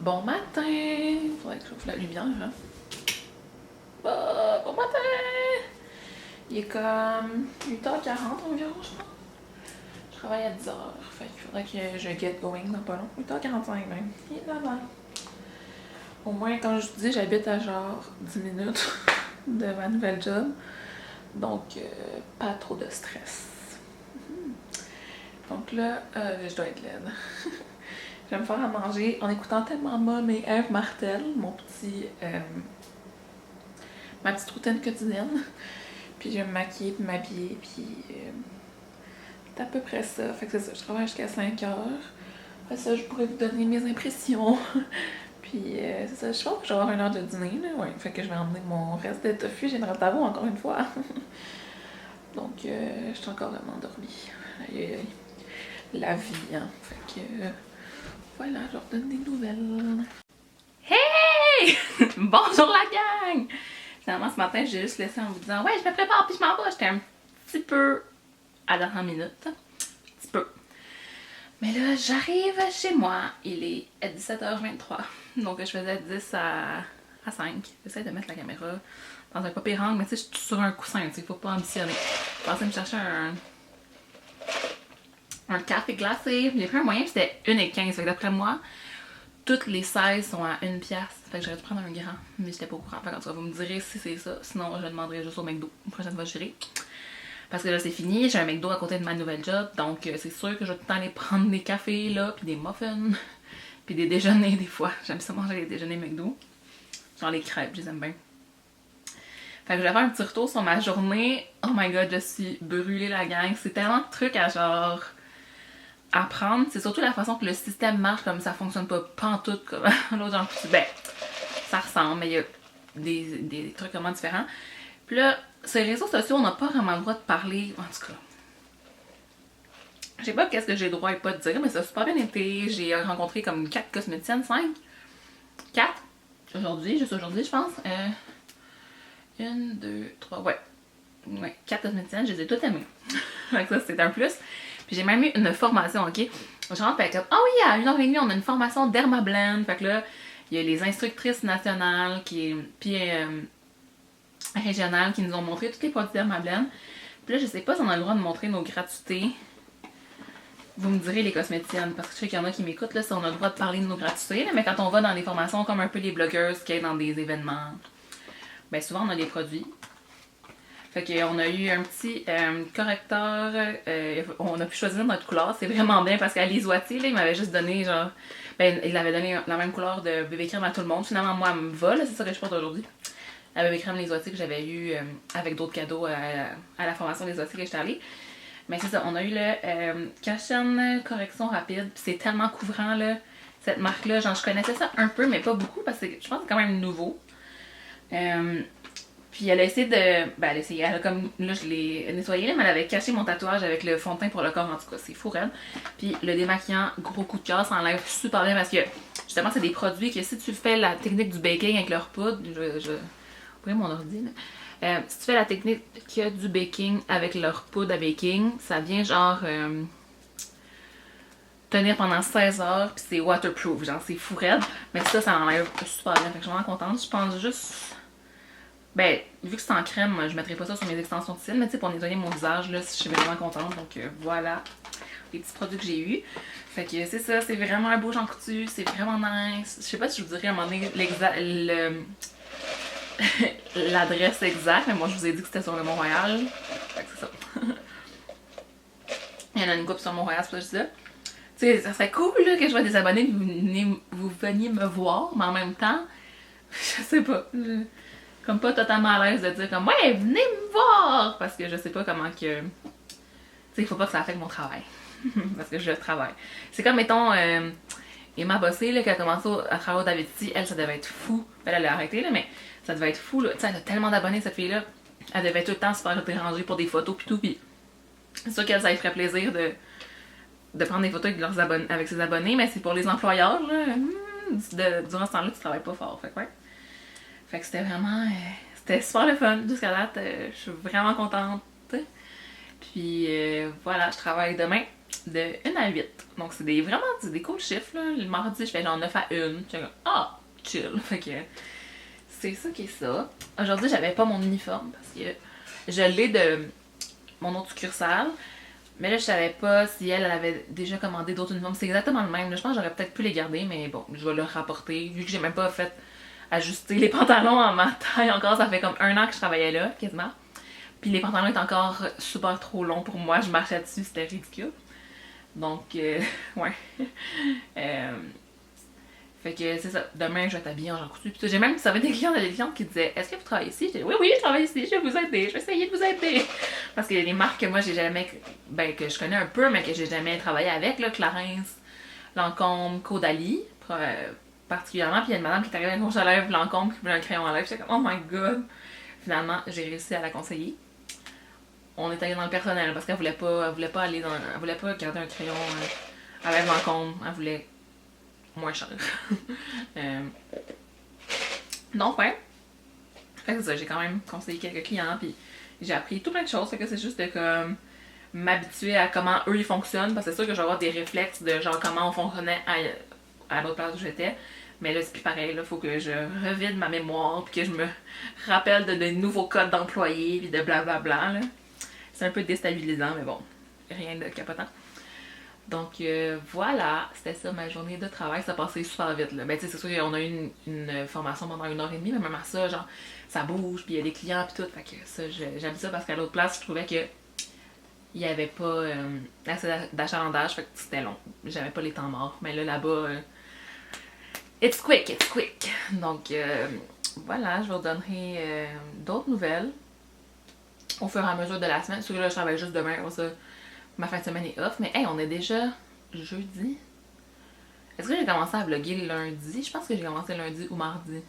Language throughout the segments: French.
Bon matin! Faudrait que j'ouvre la lumière, hein? Bon matin! Il est comme 8h40 environ, je pense. Je travaille à 10h, fait qu'il faudrait que je get going dans pas long. 8h45 même. Il est 9h. Au moins, comme je vous dis, j'habite à genre 10 minutes de ma nouvelle job. Donc, pas trop de stress. Donc là, je dois être laide. Je vais me faire à manger en écoutant tellement Mom et Eve Martel, ma petite routine quotidienne. Puis je vais me maquiller puis m'habiller, puis c'est à peu près ça. Fait que c'est ça, je travaille jusqu'à 5h. Après ça, je pourrais vous donner mes impressions. Puis c'est ça, je pense que je vais avoir 1 heure de dîner, là. Ouais, fait que je vais emmener mon reste de tofu général Taro encore une fois. Donc, je suis encore vraiment endormie. Aïe, aïe, aïe. La vie, hein. Fait que voilà, je leur donne des nouvelles. Hey! Bonjour la gang! Finalement, ce matin, j'ai juste laissé en vous disant « Ouais, je me prépare puis je m'en vais. » J'étais un petit peu à la dernière minute. Un petit peu. Mais là, j'arrive chez moi. Il est 17h23. Donc, je faisais 10 à 5. J'essaie de mettre la caméra dans un pas pire angle, mais tu sais, je suis sur un coussin. Il faut pas ambitionner. Je pensais me chercher un café glacé. J'ai pris un moyen, c'était 1,15. Fait que d'après moi, toutes les 16 sont à 1 pièce. Fait que j'aurais dû prendre un grand, mais j'étais pas au courant. Fait que, en tout cas, vous me direz si c'est ça. Sinon, je demanderai juste au McDo. Une prochaine fois, j'irai. Parce que là, c'est fini. J'ai un McDo à côté de ma nouvelle job. Donc, c'est sûr que je vais tout le temps aller prendre des cafés, là, puis des muffins, puis des déjeuners, des fois. J'aime ça manger les déjeuners McDo. Genre les crêpes, je les aime bien. Fait que je vais faire un petit retour sur ma journée. Oh my god, je suis brûlée, la gang. C'est tellement de trucs à genre apprendre. C'est surtout la façon que le système marche, comme ça fonctionne pas pantoute comme l'autre genre. Ben, ça ressemble, mais il y a des trucs vraiment différents. Puis là, sur les réseaux sociaux, on n'a pas vraiment le droit de parler. En tout cas, je sais pas qu'est-ce que j'ai le droit et pas de dire, mais ça a super bien été. J'ai rencontré comme 4 cosméticiennes, 5. 4 aujourd'hui, juste aujourd'hui, je pense. 1, 2, 3, ouais. 4 cosméticiennes, je les ai toutes aimées. Donc ça, c'est un plus. Puis j'ai même eu une formation, ok? Je rentre avec ah oui, à 1h30, on a une formation Dermablend. Fait que là, il y a les instructrices nationales puis régionales qui nous ont montré tous les produits Dermablend. Puis là, je sais pas si on a le droit de montrer nos gratuités. Vous me direz les cosméticiennes, parce que je sais qu'il y en a qui m'écoutent, là, si on a le droit de parler de nos gratuités. Là, mais quand on va dans des formations comme un peu les blogueuses qui aident dans des événements, ben souvent on a des produits. Fait qu'on a eu un petit correcteur, on a pu choisir notre couleur, c'est vraiment bien parce qu'à l'Isoati, là, il m'avait juste donné genre, ben il avait donné la même couleur de bébé crème à tout le monde. Finalement, moi, elle me va, là, c'est ça que je porte aujourd'hui. La bébé crème l'Isoati que j'avais eu avec d'autres cadeaux à la formation l'Isoati que j'étais allée. Mais c'est ça, on a eu le Cachan correction rapide, puis c'est tellement couvrant, là, cette marque-là. Genre, je connaissais ça un peu, mais pas beaucoup parce que je pense que c'est quand même nouveau. Puis elle a essayé de. Ben, elle a comme. Là, je l'ai nettoyé, mais elle avait caché mon tatouage avec le fond de teint pour le corps, en tout cas, c'est fou raide. Puis le démaquillant, gros coup de cœur, ça enlève super bien parce que justement, c'est des produits que si tu fais la technique du baking avec leur poudre, vous voyez mon ordi, là. Si tu fais la technique du baking avec leur poudre à baking, ça vient genre. Tenir pendant 16 heures, puis c'est waterproof, genre c'est fou raide. Mais ça enlève super bien, fait que je suis vraiment contente. Je pense juste. Ben, vu que c'est en crème, je mettrai pas ça sur mes extensions de cils, mais tu sais, pour nettoyer mon visage, là, je suis vraiment contente. Donc voilà les petits produits que j'ai eu. Fait que c'est ça, c'est vraiment un beau Jean Coutu, c'est vraiment nice. Je sais pas si je vous dirais à un moment donné l'adresse exacte, mais moi je vous ai dit que c'était sur le Mont-Royal. Fait que c'est ça. Il y en a une coupe sur Mont-Royal, c'est pour ça que je dis ça. Tu sais, ça serait cool là, que je vois des abonnés que vous veniez me voir, mais en même temps, je sais pas. Comme pas totalement à l'aise de dire comme ouais, venez me voir! Parce que je sais pas comment que. Tu sais, il faut pas que ça affecte mon travail. Parce que je travaille. C'est comme, mettons, Emma Bossé, là, qui a commencé à travailler au David-Ci, elle, ça devait être fou. Elle a arrêté, là, mais ça devait être fou, là. Tu sais, elle a tellement d'abonnés, cette fille-là. Elle devait tout le temps se faire déranger pour des photos, pis tout, pis c'est sûr qu'elle, ça lui ferait plaisir de prendre des photos avec ses abonnés, mais c'est pour les employeurs, là. Durant ce temps-là, tu travailles pas fort. Fait que, ouais. Fait que c'était vraiment. C'était super le fun jusqu'à date. Je suis vraiment contente. Puis voilà, je travaille demain. de 1 à 8. Donc c'est vraiment des cool chiffres, là. Le mardi, je fais genre 9 à 1. Je suis comme, ah, chill. Fait que c'est ça qui est ça. Aujourd'hui, j'avais pas mon uniforme parce que je l'ai de mon autre succursale. Mais là, je savais pas si elle avait déjà commandé d'autres uniformes. C'est exactement le même. Là, je pense que j'aurais peut-être pu les garder, mais bon, je vais le rapporter. Vu que j'ai même pas fait ajuster les pantalons en ma taille encore, ça fait comme 1 an que je travaillais là, quasiment. Puis les pantalons étaient encore super trop longs pour moi. Je marchais dessus, c'était ridicule. Donc, ouais. Fait que c'est ça. Demain, je vais t'habiller en Jean Coutu. Puis j'ai même savais des clientes qui disaient, est-ce que vous travaillez ici? J'ai dit, oui, je travaille ici, je vais vous aider, je vais essayer de vous aider. Parce que les marques que moi j'ai jamais, ben que je connais un peu, mais que j'ai jamais travaillé avec, là, Clarins, Lancôme, Caudalie, particulièrement. Puis il y a une madame qui est arrivée avec un rouge à lèvres, Lancôme, qui voulait un crayon à lèvres. J'étais comme, oh my god. Finalement, j'ai réussi à la conseiller. On est allé dans le personnel parce qu'elle voulait pas aller dans, elle voulait pas garder un crayon à lèvres Lancôme, elle voulait moins cher. Donc ouais. Fait que c'est ça, j'ai quand même conseillé quelques clients, puis j'ai appris tout plein de choses. Fait que c'est juste de comme m'habituer à comment eux ils fonctionnent, parce que c'est sûr que je vais avoir des réflexes de genre comment on fonctionnait à l'autre place où j'étais. Mais là c'est plus pareil, là, faut que je revide ma mémoire, puis que je me rappelle de nouveaux codes d'employés, puis de blablabla. Là. C'est un peu déstabilisant, mais bon, rien de capotant. Donc voilà, c'était ça ma journée de travail, ça passait super vite là. Ben tu sais, c'est sûr qu'on a eu une formation pendant 1h30, mais même à ça, genre, ça bouge, puis il y a des clients puis tout, fait que ça, j'aime ça parce qu'à l'autre place, je trouvais que il y avait pas assez d'achalandage, fait que c'était long. J'avais pas les temps morts, mais là, là-bas, it's quick. Donc voilà, je vous donnerai d'autres nouvelles au fur et à mesure de la semaine. Surtout que là, je travaille juste demain, comme ça. Ma fin de semaine est off, mais hey, on est déjà jeudi. Est-ce que j'ai commencé à vlogger lundi? Je pense que j'ai commencé lundi ou mardi.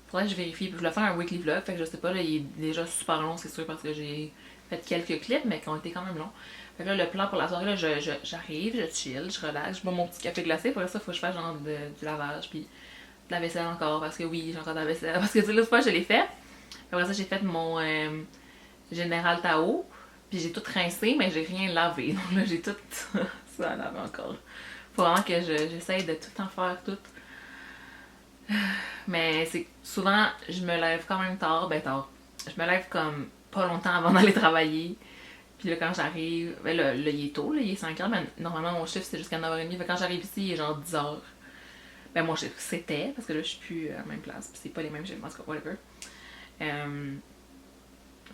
Faudrait que je vérifie. Puis je vais faire un weekly vlog, fait que je sais pas, là, il est déjà super long, c'est sûr, parce que j'ai fait quelques clips, mais qui ont été quand même longs. Fait que là, le plan pour la soirée, là, j'arrive, je chill, je relaxe, je bois mon petit café glacé. Pour ça, faut que je fasse genre du lavage, puis de la vaisselle encore, parce que oui, j'ai encore de la vaisselle. Parce que l'autre fois, je l'ai fait. Après ça, j'ai fait mon Général Tao. Puis j'ai tout rincé, mais j'ai rien lavé. Donc là, j'ai tout ça à laver encore. Faut vraiment que j'essaye de tout en faire tout. Mais c'est souvent, je me lève quand même tard. Je me lève comme pas longtemps avant d'aller travailler. Puis là, quand j'arrive, ben là, il est tôt, là, il est 5h, mais normalement, mon chiffre, c'est jusqu'à 9h30. Fait quand j'arrive ici, il est genre 10h. Ben, mon chiffre, c'était, parce que là, je suis plus à la même place. Puis c'est pas les mêmes chiffres, en tout cas, whatever.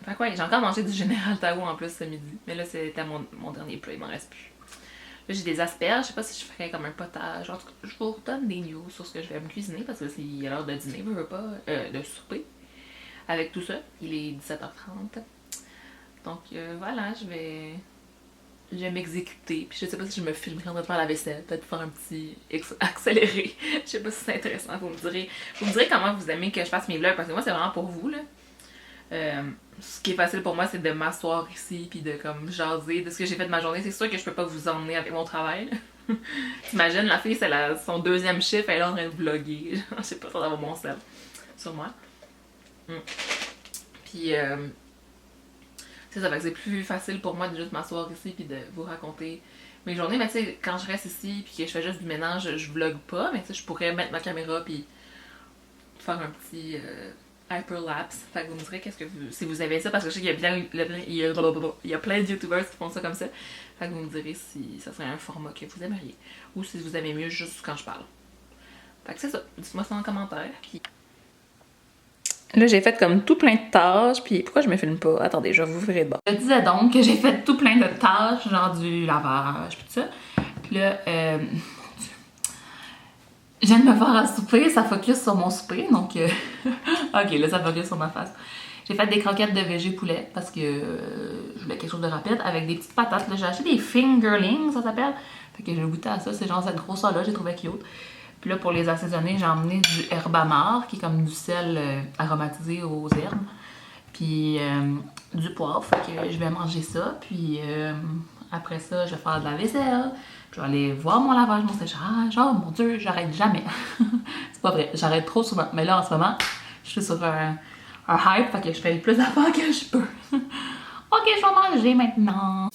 Fait que ouais, j'ai encore mangé du Général Tao en plus ce midi. Mais là, c'était mon dernier plat, il m'en reste plus. Là, j'ai des asperges, je sais pas si je ferais comme un potage. En tout cas, je vous redonne des news sur ce que je vais me cuisiner parce que c'est l'heure de dîner, je veux pas, de souper. Avec tout ça, il est 17h30. Donc voilà, je vais m'exécuter. Puis je sais pas si je me filmerai en train de faire la vaisselle, peut-être faire un petit accéléré. Je sais pas si c'est intéressant, vous me direz comment vous aimez que je fasse mes vlogs parce que moi c'est vraiment pour vous là. Ce qui est facile pour moi, c'est de m'asseoir ici puis de comme jaser de ce que j'ai fait de ma journée. C'est sûr que je peux pas vous emmener avec mon travail. T'imagines, la fille, c'est son deuxième chiffre, elle est en train de vlogger. Je sais pas, ça doit avoir mon sel sur moi. Puis, c'est ça, fait que c'est plus facile pour moi de juste m'asseoir ici puis de vous raconter mes journées. Mais tu sais, quand je reste ici puis que je fais juste du ménage, je vlog pas. Mais tu sais, je pourrais mettre ma caméra puis faire un petit hyperlapse. Fait que vous me direz si vous avez ça, parce que je sais qu'il y a plein de youtubers qui font ça comme ça. Fait que vous me direz si ça serait un format que vous aimeriez. Ou si vous aimez mieux juste quand je parle. Fait que c'est ça. Dites-moi ça en commentaire. Puis... Là, j'ai fait comme tout plein de tâches. Puis pourquoi je me filme pas? Attendez, je vais vous ouvrir de bord. Je disais donc que j'ai fait tout plein de tâches, genre du lavage, puis tout ça. Puis là, je viens de me faire à souper, ça focus sur mon souper, donc ok, là ça focus sur ma face. J'ai fait des croquettes de végé poulet parce que je voulais quelque chose de rapide avec des petites patates. Là, j'ai acheté des fingerlings, ça s'appelle. Fait que j'ai goûté à ça, c'est genre cette grosseur-là, j'ai trouvé cute. Puis là, pour les assaisonner, j'ai emmené du herbamar, qui est comme du sel aromatisé aux herbes. Puis du poivre, fait que je vais manger ça. Puis après ça, je vais faire de la vaisselle. Je vais aller voir mon lavage, mon séchage. Oh mon Dieu, j'arrête jamais. C'est pas vrai, j'arrête trop souvent. Mais là, en ce moment, je suis sur un hype, fait que je fais le plus d'affaires que je peux. Ok, je vais manger maintenant.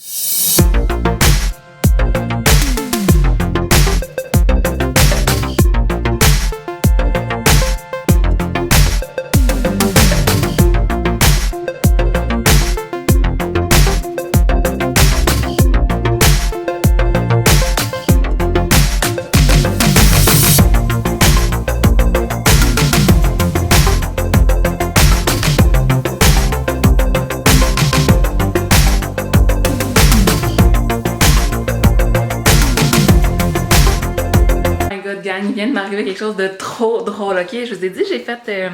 de m'arriver quelque chose de trop drôle, ok? Je vous ai dit, j'ai fait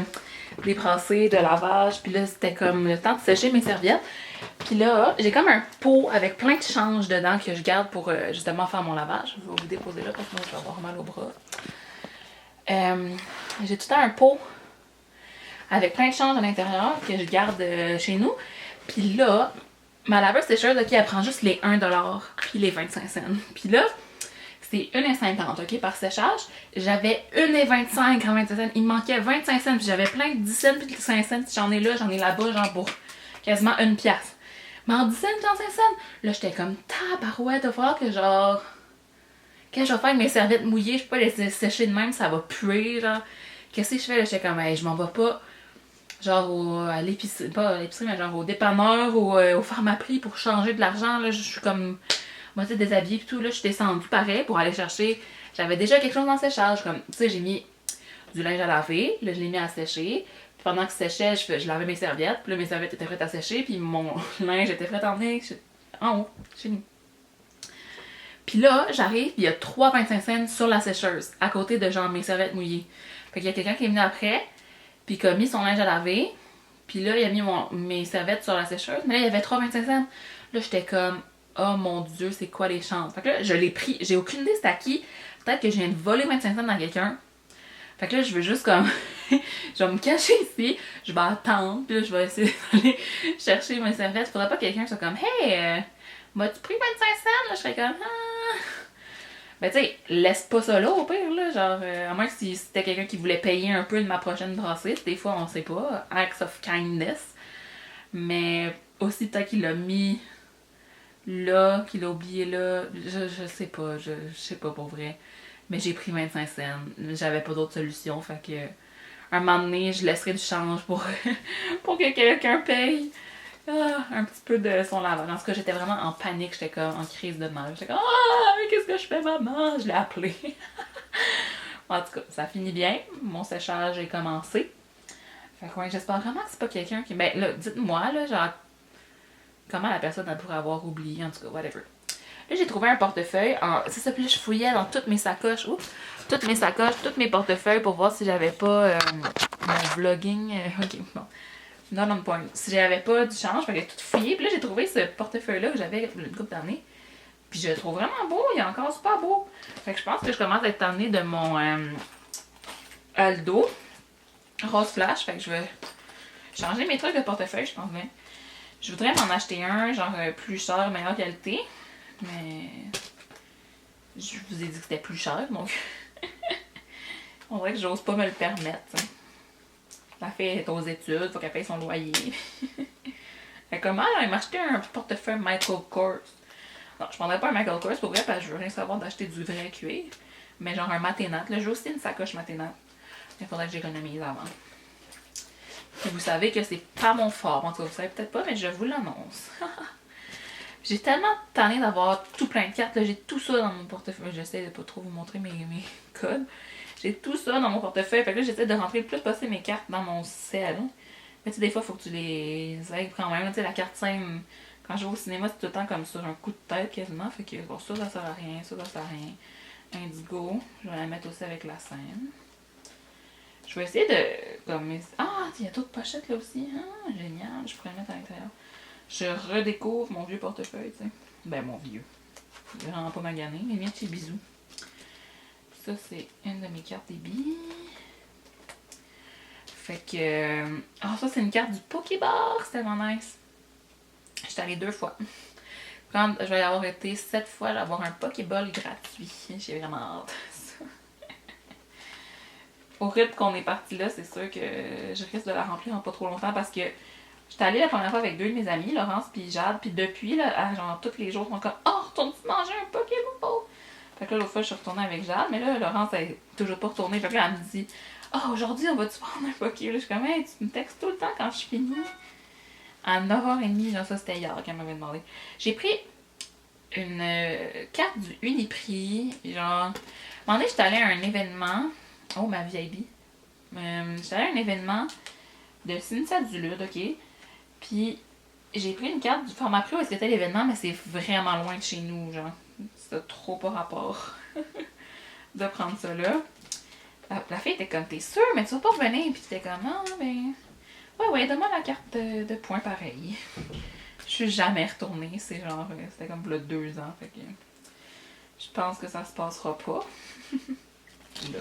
des brassées de lavage, puis là, c'était comme le temps de sécher mes serviettes. Puis là, j'ai comme un pot avec plein de change dedans que je garde pour justement faire mon lavage. Je vais vous déposer là parce que moi, je vais avoir mal au bras. J'ai tout le temps un pot avec plein de change à l'intérieur que je garde chez nous. Puis là, ma laveuse sécheuse, ok, elle prend juste les 1$ puis les 25 cents. Puis là, c'est 1,50 ok, par séchage. J'avais 1,25 à 25 cents. Il me manquait 25 cents. Puis j'avais plein de 10 cents puis de 5 cents. J'en ai là, j'en ai là-bas, genre pour quasiment 1$. Mais en 10 cents, 25 cents, là, j'étais comme tabarouette. Il va falloir que genre. Quand je vais faire mes serviettes mouillées, je peux pas les sécher de même, ça va puer, genre. Qu'est-ce que je fais là? J'étais comme, hey, je m'en vais pas. Genre à l'épicerie, pas à l'épicerie, mais genre au dépanneur ou au Pharmaprix pour changer de l'argent. Là, je suis comme moitié déshabillée et tout. Là, je suis descendue pareil pour aller chercher. J'avais déjà quelque chose dans le séchage. Comme, tu sais, j'ai mis du linge à laver. Là, je l'ai mis à sécher. Puis pendant que séchait, je lavais mes serviettes. Puis là, mes serviettes étaient prêtes à sécher. Puis mon linge était prêt à emmener en haut, chez nous. Puis là, j'arrive, puis il y a 3,25 cents sur la sécheuse, à côté de genre mes serviettes mouillées. Fait qu'il y a quelqu'un qui est venu après, puis qui a mis son linge à laver, puis là, il a mis mes serviettes sur la sécheuse, mais là, il y avait 3,25 cents. Là, j'étais comme, oh mon Dieu, c'est quoi les chances? Fait que là, je l'ai pris, j'ai aucune idée c'est à qui. Peut-être que je viens de voler 25 cents dans quelqu'un. Fait que là, je veux juste comme, je vais me cacher ici, je vais attendre, puis là, je vais essayer d'aller chercher mes serviettes. Faudrait pas que quelqu'un soit comme, hey, m'as-tu pris 25 cents? Là, je serais comme, ah. Ben, tu sais, laisse pas ça là, au pire, là. Genre, à moins que si c'était quelqu'un qui voulait payer un peu de ma prochaine brassée. Des fois, on sait pas. Acts of kindness. Mais aussi, peut-être qu'il l'a mis là, qu'il l'a oublié là. Je sais pas. Je sais pas pour vrai. Mais j'ai pris 25 cents. J'avais pas d'autre solution. Fait que, un moment donné, je laisserai du change pour, pour que quelqu'un paye. Un petit peu de son lavage. En tout cas, j'étais vraiment en panique, j'étais comme en crise de mal. J'étais comme, mais qu'est-ce que je fais, maman? Je l'ai appelé. En tout cas, ça finit bien. Mon séchage est commencé. Fait que ouais, j'espère vraiment que c'est pas quelqu'un qui. Ben là, dites-moi, là, genre, comment la personne pourrait avoir oublié, en tout cas, whatever. Là, j'ai trouvé un portefeuille. C'est ça, puis là, je fouillais dans toutes mes sacoches. Oups! Toutes mes sacoches, tous mes portefeuilles pour voir si j'avais pas mon vlogging. Ok, bon. Non, on point. Si j'avais pas du change, je vais tout fouiller. Puis là, j'ai trouvé ce portefeuille-là que j'avais une couple d'années. Puis je le trouve vraiment beau. Il est encore super beau. Fait que je pense que je commence à être tannée de mon Aldo rose flash. Fait que je vais changer mes trucs de portefeuille, je pense bien. Je voudrais m'en acheter un, genre plus cher, meilleure qualité. Mais je vous ai dit que c'était plus cher, donc on dirait que j'ose pas me le permettre. T'sais. La fille est aux études, faut qu'elle paye son loyer. Fait comment elle m'a acheté un portefeuille Michael Kors. Non, je prendrais pas un Michael Kors pour vrai parce que je veux rien savoir d'acheter du vrai cuir. Mais genre un Maténat. Là, j'ai aussi une sacoche Maténat. Il faudrait que j'économise avant. Et vous savez que c'est pas mon fort. En tout cas, vous savez peut-être pas, mais je vous l'annonce. J'ai tellement tanné d'avoir tout plein de cartes. Là, j'ai tout ça dans mon portefeuille. J'essaie de pas trop vous montrer mes codes. J'ai tout ça dans mon portefeuille. Fait que là, j'essaie de rentrer le plus possible mes cartes dans mon sel. Mais tu sais, des fois, il faut que tu les ailles quand même. Tu sais, la carte scène, quand je vais au cinéma, c'est tout le temps comme sur un coup de tête quasiment. Fait que bon, ça sert à rien. Ça sert à rien. Indigo, je vais la mettre aussi avec la scène. Je vais essayer de. Comme. Ah, il y a d'autres pochettes là aussi. Ah, génial. Je pourrais le mettre à l'intérieur. Je redécouvre mon vieux portefeuille, tu sais. Ben, mon vieux. Il est vraiment pas magané, mais bien de chez Bisous. Ça, c'est une de mes cartes des billes. Fait que... Ah, ça, c'est une carte du Pokéball. C'était vraiment nice. J'étais allée 2 fois. Quand je vais y avoir été 7 fois, je vais avoir un Pokéball gratuit. J'ai vraiment hâte. Au rythme qu'on est parti là, c'est sûr que je risque de la remplir en pas trop longtemps parce que j'étais allée la première fois avec 2 de mes amis, Laurence puis Jade, puis depuis, là, genre tous les jours, ils sont comme « Oh, retourne-tu manger un Pokéball? » Fait que là, l'autre fois, je suis retournée avec Jade, mais là, Laurence, elle est toujours pas retournée. Fait que là, elle me dit « Oh, aujourd'hui, on va-tu prendre un Pokéball? » Là, je suis comme « Hey, tu me textes tout le temps quand je finis. » À 9h30, genre ça, c'était hier qu'elle m'avait demandé. J'ai pris une carte du Uniprix, genre... À un moment donné, j'étais allée à un événement... Oh, ma vieille bille. J'étais allée à un événement de Cynthia Dulude, ok? Puis j'ai pris une carte du Pharmaprix où c'était l'événement, mais c'est vraiment loin de chez nous, genre. C'est trop pas rapport de prendre ça là. La fille était comme, t'es sûre, mais tu vas pas revenir. Puis t'étais comme, non, mais. Ouais, donne-moi la carte de points pareil. Je suis jamais retournée. C'est genre, c'était comme là 2 ans. Fait que. Je pense que ça se passera pas. Là.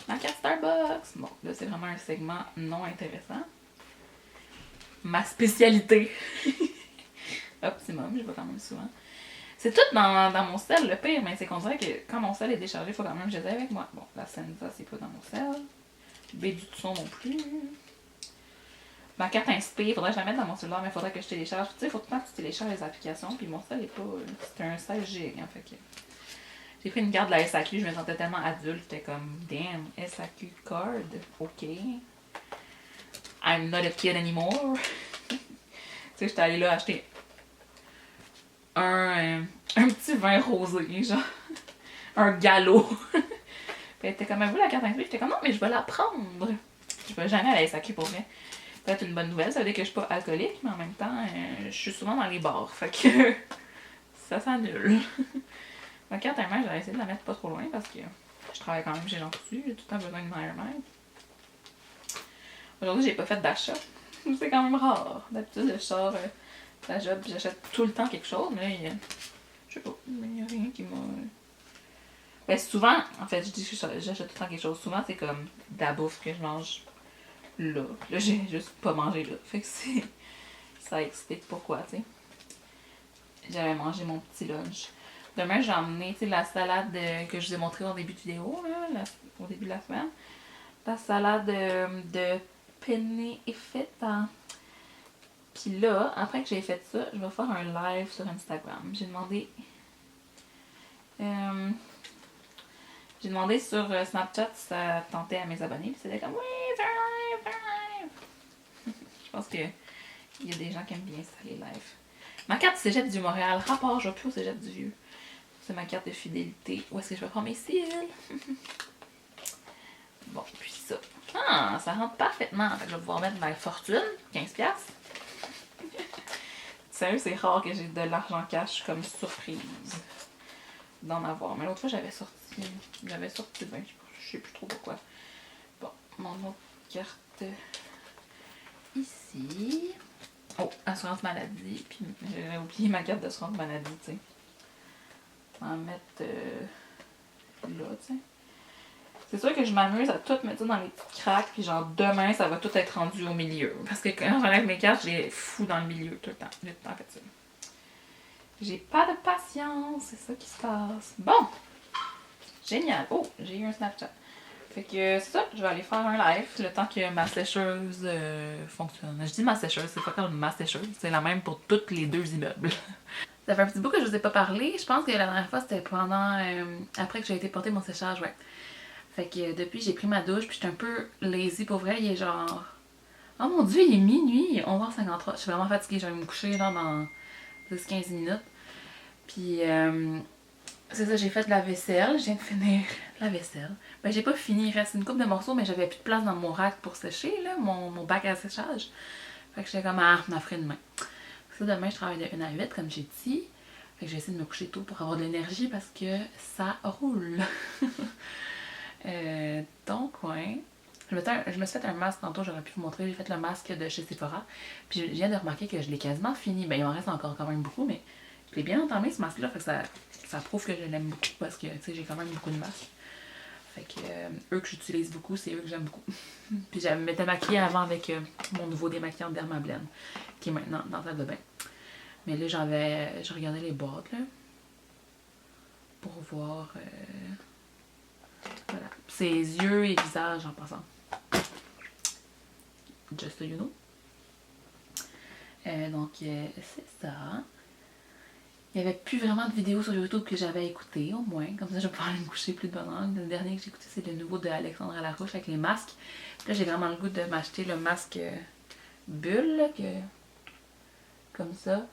Ma carte Starbucks. Bon, là, c'est vraiment un segment non intéressant. Ma spécialité. Optimum, je vais quand même souvent. C'est tout dans mon sel, le pire, mais c'est qu'on dirait que quand mon sel est déchargé, il faut quand même que je les ai avec moi. Bon, la Senza, c'est pas dans mon sel. B du son non plus. Ma carte Inspire, faudrait que je la mette dans mon cellulaire, mais il faudrait que je télécharge. Tu sais, il faut tout le temps que tu télécharges les applications, puis mon sel est pas. C'est un 16 GB, hein, fait que. J'ai pris une carte de la SAQ, je me sentais tellement adulte, j'étais comme, damn, SAQ card, ok. I'm not a kid anymore. Tu sais, j'étais allée là acheter un petit vin rosé, genre. Un galop. Puis elle était comme, vous la carte Inspire? J'étais comme, non, mais je vais la prendre. Je vais jamais à la SAQ pour vrai. Peut-être une bonne nouvelle, ça veut dire que je suis pas alcoolique, mais en même temps, je suis souvent dans les bars, fait que ça s'annule. Ma carte Hermès, j'avais essayé de la mettre pas trop loin parce que je travaille quand même chez Jean Coutu, j'ai tout le temps besoin de ma Hermès. Aujourd'hui, j'ai pas fait d'achat. C'est quand même rare. D'habitude, je sors de la job et j'achète tout le temps quelque chose, mais là, je sais pas, il y a rien qui m'a. Ben, souvent, en fait, je dis que j'achète tout le temps quelque chose. Souvent, c'est comme de la bouffe que je mange là. Là, j'ai juste pas mangé là. Fait que c'est. Ça explique pourquoi, tu sais. J'avais mangé mon petit lunch. Demain, j'ai emmené la salade que je vous ai montrée au début de vidéo, là, au début de la semaine. La salade de penne et feta. Puis là, après que j'ai fait ça, je vais faire un live sur Instagram. J'ai demandé sur Snapchat si ça tentait à mes abonnés. Puis c'était comme, oui, fais un live, fais un live. Je pense qu'il y a des gens qui aiment bien ça, les lives. Ma carte du Cégep du Montréal, rapport, je vais plus au Cégep du Vieux. C'est ma carte de fidélité. Où est-ce que je vais prendre mes cils? Bon, puis ça. Ah, ça rentre parfaitement. Fait que je vais pouvoir mettre ma fortune, 15$. Sérieux, c'est rare que j'ai de l'argent cash comme surprise d'en avoir. Mais l'autre fois, j'avais sorti 20, je sais plus trop pourquoi. Bon, mon autre carte ici. Oh, assurance maladie. Puis j'avais oublié ma carte d'assurance maladie, tu sais. Je vais en mettre là, tu sais. C'est sûr que je m'amuse à tout mettre ça dans les petits cracks, puis genre demain, ça va tout être rendu au milieu. Parce que quand j'enlève mes cartes, je les fous dans le milieu tout le temps. J'ai tout le temps fait ça. J'ai pas de patience, c'est ça qui se passe. Bon! Génial! Oh, j'ai eu un Snapchat. Fait que c'est ça, je vais aller faire un live le temps que ma sécheuse fonctionne. Je dis ma sécheuse, c'est pas comme ma sécheuse, c'est la même pour tous les 2 immeubles. Ça fait un petit bout que je vous ai pas parlé. Je pense que la dernière fois, c'était pendant. Après que j'ai été porter mon séchage, ouais. Fait que depuis, j'ai pris ma douche, puis j'étais un peu lazy pour vrai. Il est genre. Oh mon dieu, il est minuit, 11h53. Je suis vraiment fatiguée, je vais me coucher là, dans 10-15 minutes. Puis, c'est ça, j'ai fait la vaisselle. Je viens de finir la vaisselle. Ben, j'ai pas fini, il reste une couple de morceaux, mais j'avais plus de place dans mon rack pour sécher, là, mon bac à séchage. Fait que j'étais comme, je m'en ferai demain. Ça, demain, je travaille de 1 à 8, comme j'ai dit. Fait que j'ai essayé de me coucher tôt pour avoir de l'énergie parce que ça roule. Donc, ouais. Je me suis fait un masque tantôt, j'aurais pu vous montrer. J'ai fait le masque de chez Sephora. Puis je viens de remarquer que je l'ai quasiment fini. Ben, il en reste encore quand même beaucoup, mais je l'ai bien entamé ce masque-là. Fait que ça prouve que je l'aime beaucoup parce que, tu sais, j'ai quand même beaucoup de masques. Fait que eux que j'utilise beaucoup, c'est eux que j'aime beaucoup. Puis je m'étais maquillée avant avec mon nouveau démaquillant Dermablend, qui est maintenant dans la salle de bain. Mais là, je regardais les boîtes, là, pour voir, voilà, ses yeux et visage en passant. Just so you know. Donc, c'est ça. Il n'y avait plus vraiment de vidéos sur YouTube que j'avais écoutées, au moins. Comme ça, je vais pouvoir aller me coucher plus de bonne heure. Le dernier que j'ai écouté, c'est le nouveau de Alexandra Larouche avec les masques. Puis là, j'ai vraiment le goût de m'acheter le masque bulle, là, comme ça,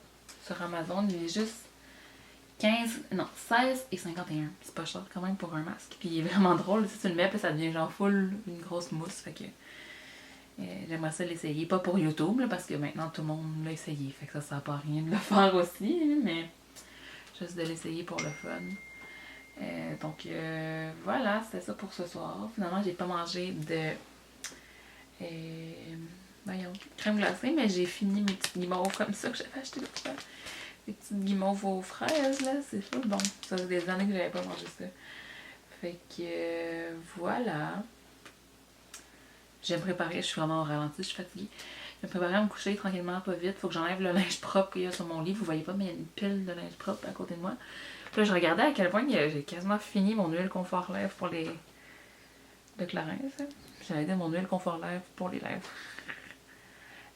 sur Amazon. Il est juste 16,51. C'est pas cher quand même pour un masque. Puis il est vraiment drôle. Si tu le mets, puis ça devient genre full une grosse mousse. Fait que j'aimerais ça l'essayer. Pas pour YouTube, là, parce que maintenant tout le monde l'a essayé. Fait que ça sert pas à rien de le faire aussi. Mais juste de l'essayer pour le fun. Voilà, c'était ça pour ce soir. Finalement, j'ai pas mangé de voyons, crème glacée, mais j'ai fini mes petites guimauves comme ça que j'avais acheté l'autre fois. Des petites guimauves aux fraises, là, c'est fou. Bon, ça fait des années que j'avais pas mangé ça. Fait que voilà. Je vais me préparer, je suis vraiment au ralenti, je suis fatiguée. Je vais me préparer à me coucher tranquillement, pas vite. Faut que j'enlève le linge propre qu'il y a sur mon lit. Vous voyez pas, mais il y a une pile de linge propre à côté de moi. Puis là, je regardais à quel point j'ai quasiment fini mon huile confort lèvres pour les... de Clarins, ça. J'avais dit mon huile confort lèvres pour les lèvres.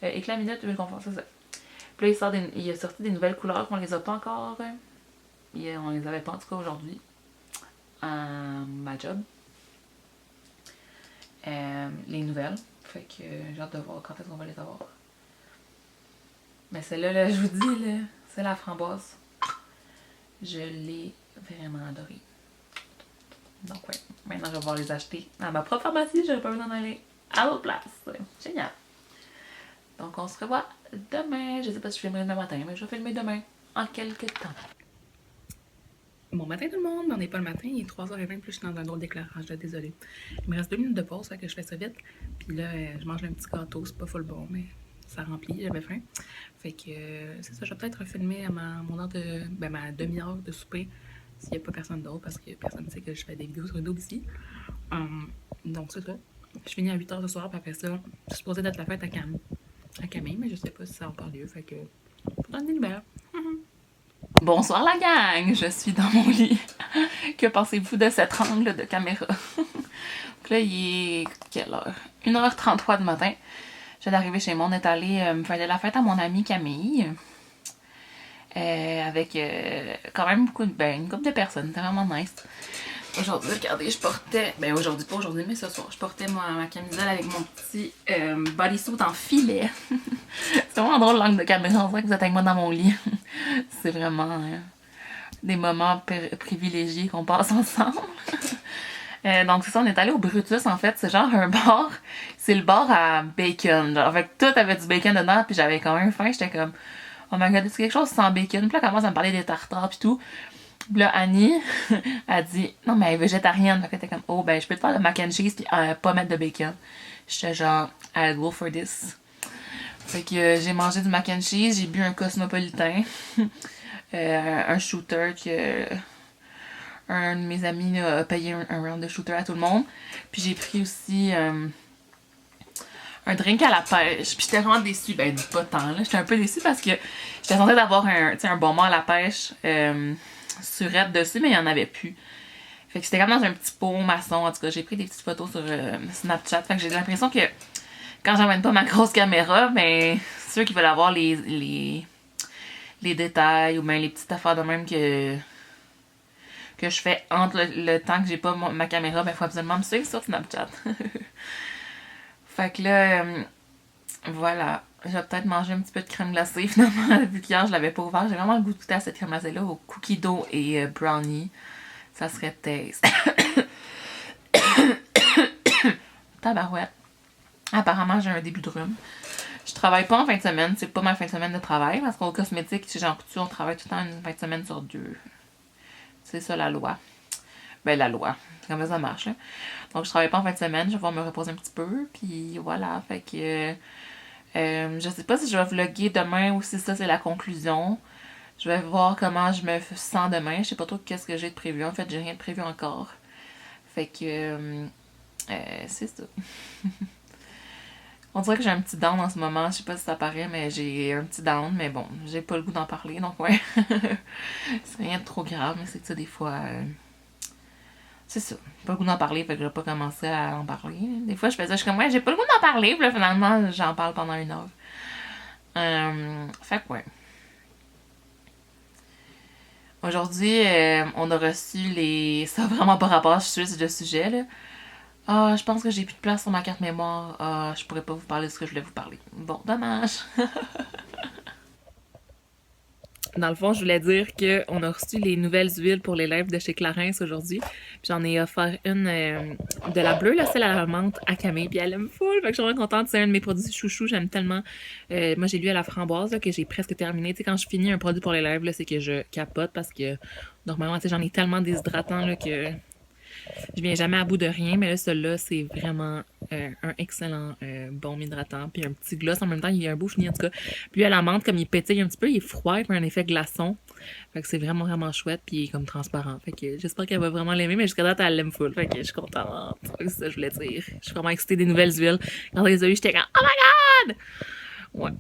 Éclat minute, huile confort, c'est ça. Puis là, il a sorti des nouvelles couleurs qu'on les a pas encore. On les avait pas en tout cas aujourd'hui. À ma job. Les nouvelles. Fait que j'ai hâte de voir quand est-ce qu'on va les avoir. Mais celle-là, là, je vous dis, là, c'est la framboise. Je l'ai vraiment adorée. Donc ouais, maintenant je vais pouvoir les acheter à ma propre pharmacie. J'aurais pas besoin d'en aller à l'autre place. Génial. Donc on se revoit demain. Je sais pas si je filmerai demain matin, mais je vais filmer demain en quelques temps. Bon matin tout le monde, on n'est pas le matin, il est 3h20, puis je suis dans un drôle d'éclairage, là, désolée. Il me reste 2 minutes de pause, fait que je fais ça vite. Puis là, je mange un petit gâteau, c'est pas full bon, mais ça remplit, j'avais faim. Fait que c'est ça, je vais peut-être filmer à mon heure de, ma demi-heure de souper, s'il n'y a pas personne d'autre, parce que personne ne sait que je fais des vidéos sur YouTube ici. Donc c'est ça. Je finis à 8h ce soir, puis après ça, je suis supposée d'être la fête à Camille, mais je sais pas si ça a encore lieu, fait que faudra des nouvelles. Bonsoir la gang, je suis dans mon lit. Que pensez-vous de cet angle de caméra? Donc là, il est quelle heure? 1h33 du matin. Je viens d'arriver chez moi, on est allé me faire de la fête à mon amie Camille. Avec quand même beaucoup une couple de personnes, c'était vraiment nice. Aujourd'hui, regardez, je portais, aujourd'hui, pas aujourd'hui, mais ce soir, je portais ma camisole avec mon petit bodysuit en filet. C'est vraiment drôle l'angle de caméra, on dirait que vous êtes avec moi dans mon lit. C'est vraiment des moments privilégiés qu'on passe ensemble. Donc c'est ça, on est allé au Brutus en fait, c'est genre un bar, c'est le bar à bacon, genre, fait que tout avait du bacon dedans, puis j'avais quand même faim, j'étais comme, oh my god, c'est quelque chose sans bacon, puis là elle commence à me parler des tartares pis tout. Puis là, Annie a dit non, mais elle est végétarienne. Fait que t'es comme oh, ben je peux te faire le mac and cheese puis pas mettre de bacon. J'étais genre I'll go for this. Fait que j'ai mangé du mac and cheese, j'ai bu un cosmopolitain, un shooter que un de mes amis a payé un round de shooter à tout le monde. Puis j'ai pris aussi un drink à la pêche. Puis j'étais vraiment déçue. Ben, pas tant, là. J'étais un peu déçue parce que j'étais censée d'avoir un bonbon à la pêche. Surette dessus, mais il n'y en avait plus. Fait que c'était comme dans un petit pot maçon. En tout cas, j'ai pris des petites photos sur Snapchat. Fait que j'ai l'impression que quand j'emmène pas ma grosse caméra, ben, ceux qui veulent avoir les détails ou bien les petites affaires de même que je fais entre le temps que j'ai pas ma caméra, ben, faut absolument me suivre sur Snapchat. Fait que là, voilà. Je vais peut-être manger un petit peu de crème glacée finalement, vu qu'hier je l'avais pas ouvert. J'ai vraiment le goût de goûter à cette crème glacée-là, au cookie dough et brownie. Ça serait taste. Tabarouette. Apparemment, j'ai un début de rhume. Je travaille pas en fin de semaine, c'est pas ma fin de semaine de travail, parce qu'au cosmétique, chez Jean Coutu, on travaille tout le temps une fin de semaine sur 2. C'est ça la loi. Ben la loi, c'est comme ça marche là. Donc je travaille pas en fin de semaine, je vais pouvoir me reposer un petit peu, puis voilà, fait que... je sais pas si je vais vlogger demain ou si ça c'est la conclusion. Je vais voir comment je me sens demain. Je sais pas trop qu'est-ce que j'ai de prévu. En fait, j'ai rien de prévu encore. Fait que c'est ça. On dirait que j'ai un petit down en ce moment. Je sais pas si ça paraît, mais j'ai un petit down. Mais bon, j'ai pas le goût d'en parler, donc ouais. C'est rien de trop grave, mais c'est que ça des fois... c'est ça. J'ai pas le goût d'en parler, fait que j'ai pas commencé à en parler. Des fois, je fais ça, je suis comme, ouais, j'ai pas le goût d'en parler, puis là, finalement, j'en parle pendant 1 heure. Fait que, ouais. Aujourd'hui, on a reçu les... Ça a vraiment pas rapport, je suis sur le sujet, là. Ah, je pense que j'ai plus de place sur ma carte mémoire. Ah, je pourrais pas vous parler de ce que je voulais vous parler. Bon, dommage. Dans le fond, je voulais dire qu'on a reçu les nouvelles huiles pour les lèvres de chez Clarins aujourd'hui. J'en ai offert une de la bleue, là, celle à la menthe à Camille, puis elle aime full. Fait que je suis vraiment contente. C'est un de mes produits chouchou, j'aime tellement. Moi, j'ai lu à la framboise là, que j'ai presque terminé. Tu sais, quand je finis un produit pour les lèvres, c'est que je capote parce que Normalement, tu sais, j'en ai tellement des hydratants là, que je viens jamais à bout de rien, mais là, celui-là, c'est vraiment un excellent baume hydratant. Puis un petit gloss en même temps, il y a un beau fini en tout cas. Puis à la menthe, comme il pétille un petit peu, il est froid, il fait un effet glaçon. Fait que c'est vraiment, vraiment chouette, puis il est comme transparent. Fait que j'espère qu'elle va vraiment l'aimer, mais jusqu'à date, elle l'aime full. Fait que je suis contente. C'est ça que je voulais dire. Je suis vraiment excitée des nouvelles huiles. Quand elle les a eues, j'étais comme, oh my god! Ouais.